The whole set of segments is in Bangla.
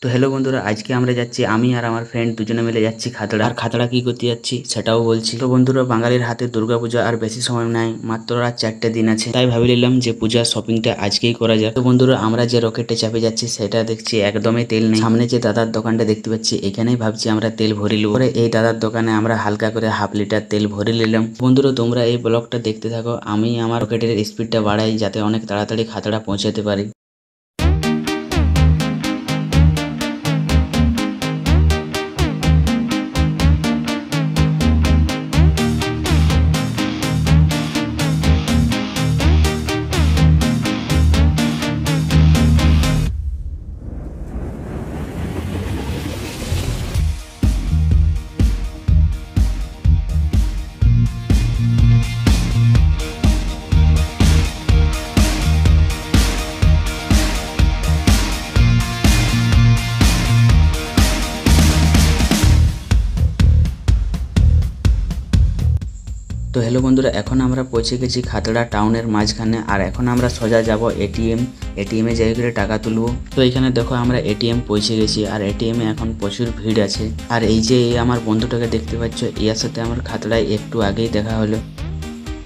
তো হ্যালো বন্ধুরা, আজকে আমরা যাচ্ছি, আমি আর আমার ফ্রেন্ড দুজনে মিলে যাচ্ছি খাতড়া। আর খাতড়া কি করতে যাচ্ছি সেটাও বলছি। তো বন্ধুরা, বাঙালির হাতে দুর্গাপূজা আর বেশি সময় নাই, মাত্র আর 4টে দিন আছে। তাই ভাবি নিলাম যে পূজার শপিংটা আজকেই করা যাক। তো বন্ধুরা, আমরা যে রকেটে চাপে যাচ্ছি সেটা দেখছি একদমই তেল নেই। সামনে যে দাদার দোকানটা দেখতে পাচ্ছি, এখানেই ভাবছি আমরা তেল ভরে নেব। পরে এই দাদার দোকানে আমরা হালকা করে হাফ লিটার তেল ভরে নিলাম। বন্ধুরা, তোমরা এই ব্লগটা দেখতে থাকো, আমি আমার রকেটের স্পিডটা বাড়াই যাতে অনেক তাড়াতাড়ি খাতড়া পৌঁছাতে পারি। তো হ্যালো বন্ধুরা, এখন আমরা পৌঁছে গেছি খাতড়া টাউনের মাঝখানে। আর এখন আমরা সোজা যাব এটিএমে যাই করে টাকা তুলবো। তো এখানে দেখো আমরা এটিএম পৌঁছে গেছি, আর এটিএমে এখন প্রচুর ভিড় আছে। আর এই যে আমার বন্ধুটাকে দেখতে পাচ্ছ, এর সাথে আমার খাতড়ায় একটু আগেই দেখা হলো।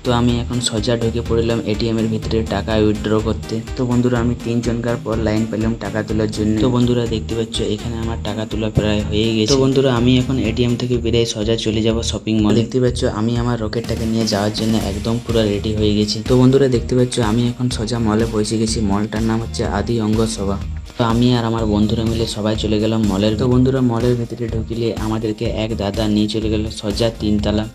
তো আমি এখন সোজা ঢুকে পড়লাম এটিএম এর ভিতরে টাকা উইথড্র করতে। তো বন্ধুরা, আমি 3জনকার পর লাইন পেলাম টাকা তোলার জন্য। তো বন্ধুরা দেখতে পাচ্ছ, এখানে আমার টাকা তোলা প্রায় হয়ে গেছে। তো বন্ধুরা, আমি এখন এটিএম থেকে বেরিয়ে সোজা চলে যাব শপিং মল। দেখতে পাচ্ছ, আমি আমার রকেটটাকে নিয়ে যাওয়ার জন্য একদম পুরো রেডি হয়ে গেছি। তো বন্ধুরা দেখতে পাচ্ছ, আমি এখন সোজা মলে পৌঁছে গেছি। মলটার নাম হচ্ছে আদি অঙ্গ সভা। তো আমি আর আমার বন্ধুরা মিলে সবাই চলে গেলাম মলের। তো বন্ধুরা, মলের ভিতরে ঢুকিলে আমাদেরকে এক দাদা নিয়ে চলে গেল সোজা 3তলা।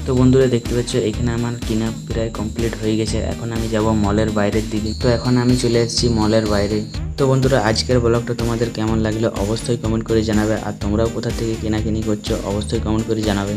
তো বন্ধুরা দেখতে পাচ্ছ, এখানে আমার কিনা প্রায় কমপ্লিট হয়ে গেছে। এখন আমি যাব মলের বাইরের দিকে। তো এখন আমি চলে এসেছি মলের বাইরে। তো বন্ধুরা, আজকের ব্লগটা তোমাদের কেমন লাগলো অবশ্যই কমেন্ট করে জানাবে। আর তোমরাও কোথা থেকে কেনাকানি করছো অবশ্যই কমেন্ট করে জানাবে।